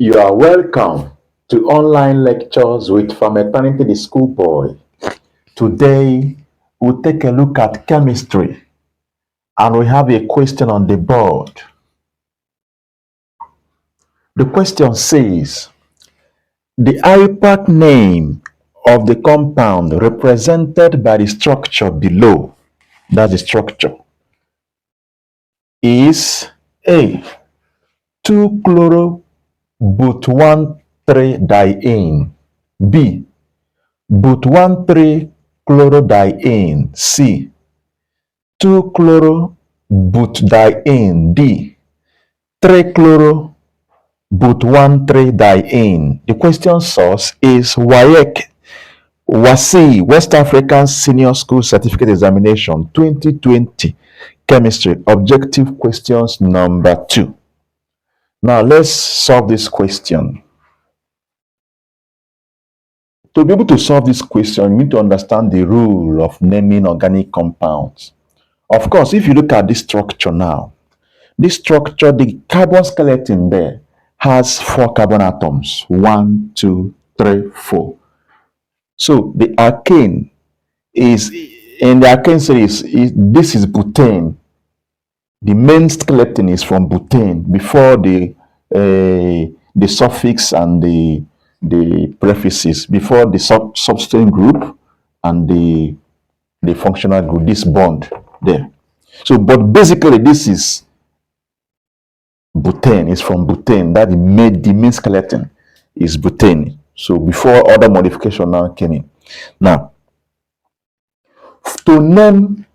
You are welcome to online lectures with From Eternity the Schoolboy. Today, we'll take a look at chemistry and we have a question on the board. The question says, the IUPAC name of the compound represented by the structure below, that's the structure, is A. 2-chloro-but-1,3-diene, B. but-1,3-chlorodiene, C. 2-chloro-but-diene, D. 3-chloro-but-1,3-diene. The question source is WAEC, WASI, West African Senior School Certificate Examination 2020, Chemistry, Objective Questions number 2. Now let's solve this question. To be able to solve this question, you need to understand the rule of naming organic compounds. Of course, if you look at this structure now, this structure, the carbon skeleton there has 4 carbon atoms. 1, 2, 3, 4. So the alkane is, in the alkane series, this is butane. The main skeleton is from butane before the suffix and the prefixes, before the substance group and the functional group, this bond there. So, but basically this is butane, is from butane. That the main skeleton is butane. So before other modification now came in. Now, to name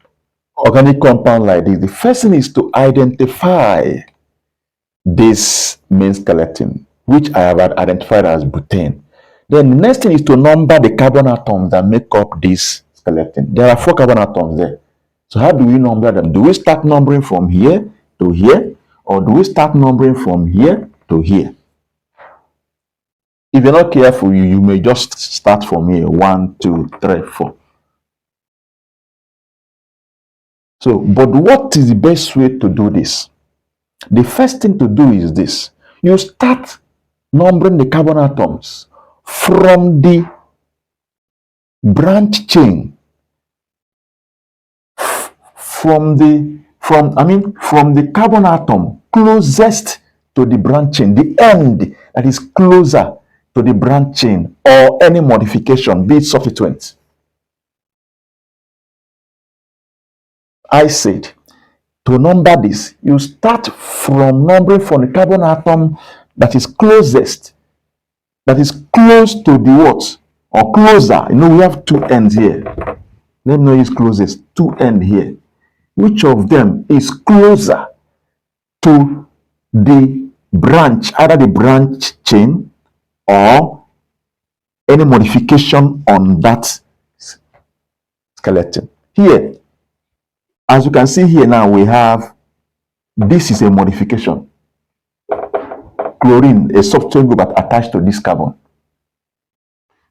organic compound like this, the first thing is to identify this main skeleton, which I have identified as butane. Then the next thing is to number the carbon atoms that make up this skeleton. There are 4 carbon atoms there. So how do we number them? Do we start numbering from here to here, or do we start numbering from here to here? If you're not careful, you may just start from here. 1, 2, 3, 4. So, but what is the best way to do this? The first thing to do is this. You start numbering the carbon atoms from the branch chain, from the carbon atom closest to the branch chain, the end that is closer to the branch chain, or any modification, be it substituent. I said, to number this, you start from numbering from the carbon atom that is closest, that is close to the what? Or closer. You know, we have 2 ends here. Let me know is closest. 2 ends here. Which of them is closer to the branch, either the branch chain or any modification on that skeleton? Here, as you can see here now, we have, this is a modification. Chlorine, a substituent group attached to this carbon.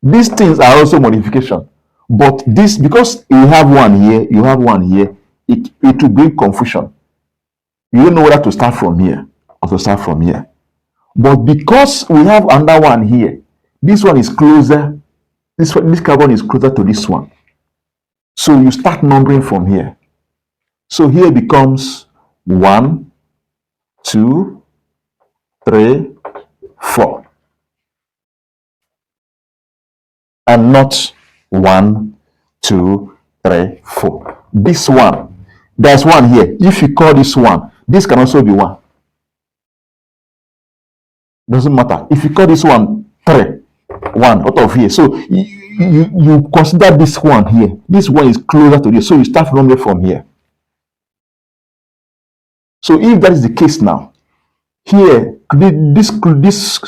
These things are also modification. But this, because you have one here, you have one here, it will bring confusion. You don't know whether to start from here or to start from here. But because we have another one here, this one is closer, this carbon is closer to this one. So you start numbering from here. So here becomes 1, 2, 3, 4. And not 1, 2, 3, 4. This one, there's one here. If you call this one, this can also be 1. Doesn't matter. If you call this one 3, 1 out of here. So you consider this one here. This one is closer to this. So you start numbering from here. So if that is the case now, here, this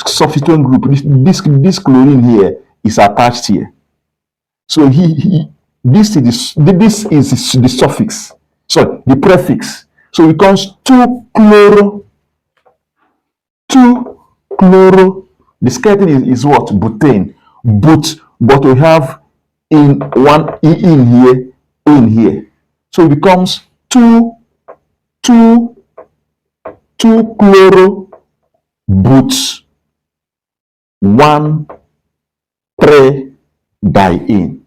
substituent group, this chlorine here is attached here. So this is the suffix, sorry, the prefix. So it becomes 2-chloro. The skeleton is what? Butane. But we have in one in here, in here. So it becomes 2-chloro but 1,3-diene.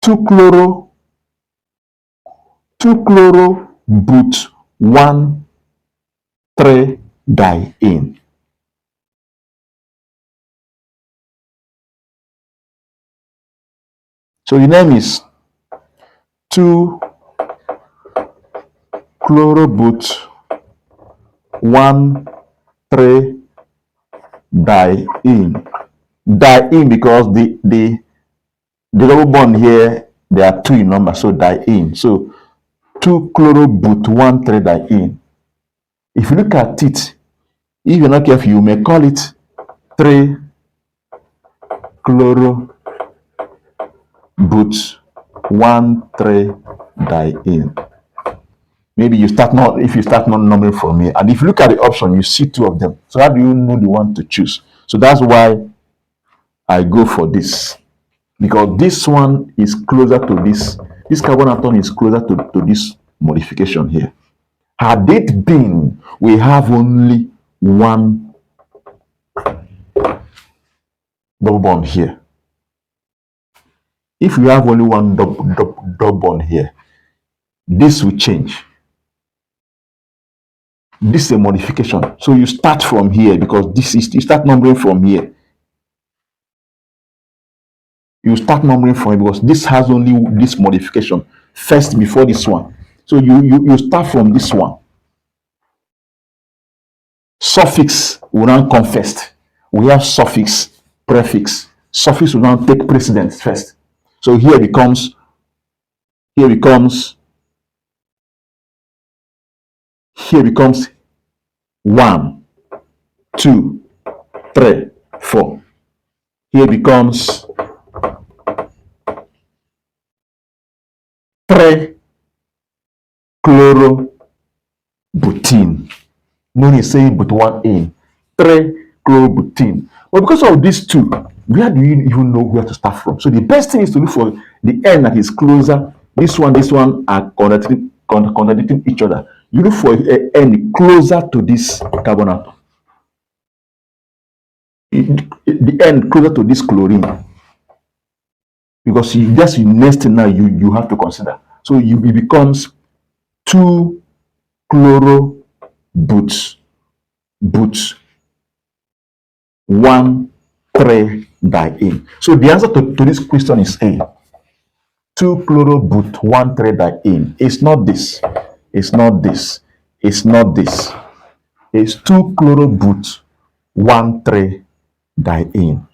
2-chloro-but-1,3-diene. So the name is 2-chloro-but-1,3-diene. Diene because the double bond here, there are 2 in number, so diene. So 2-chloro-but-1,3-diene. If you look at it, if you're not careful, you may call it 3-chloro-but-1,3-diene. Maybe if you start not numbering from here, and if you look at the option, you see 2 of them. So how do you know the one to choose? So that's why I go for this, because this one is closer to this. This carbon atom is closer to this modification here. Had it been, we have only one double bond here. If you have only one double bond here, this will change. This is a modification. So you start from here, because you start numbering from here. You start numbering from here because this has only this modification first before this one. So you start from this one. Suffix will now come first. We have suffix, prefix. Suffix will now take precedence first. So here becomes 1, 2, 3, 4. Here becomes 3-chlorobutene. No need saying but 1A. 3-chlorobutene. But because of these 2, where do you even know where to start from? So the best thing is to look for the end that is closer. This one are contradicting each other. You look for an end closer to this carbon atom. The end closer to this chlorine. Because that's the next thing now you have to consider. So it becomes 2-chloro-but-1,3-diene. So the answer to this question is A. 2-chloro-but-1,3-diene. It's not this. It's not this. It's not this. It's 2-chloro-but-1,3-diene.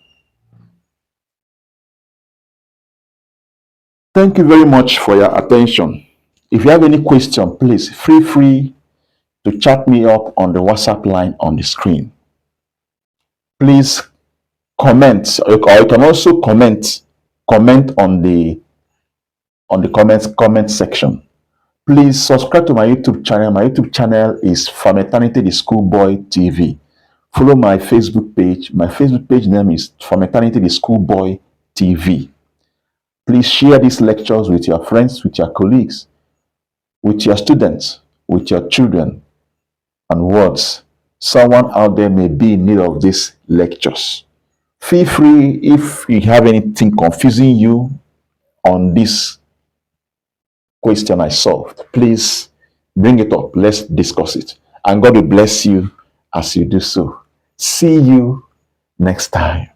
Thank you very much for your attention. If you have any question, please feel free to chat me up on the WhatsApp line on the screen. Please comment, or you can also comment on the comment section. Please subscribe to my YouTube channel. My YouTube channel is For Eternity the Schoolboy TV. Follow my Facebook page. My Facebook page name is For Eternity the Schoolboy TV. Please share these lectures with your friends, with your colleagues, with your students, with your children, and words. Someone out there may be in need of these lectures. Feel free, if you have anything confusing you on this question I solved, please bring it up. Let's discuss it. And God will bless you as you do so. See you next time.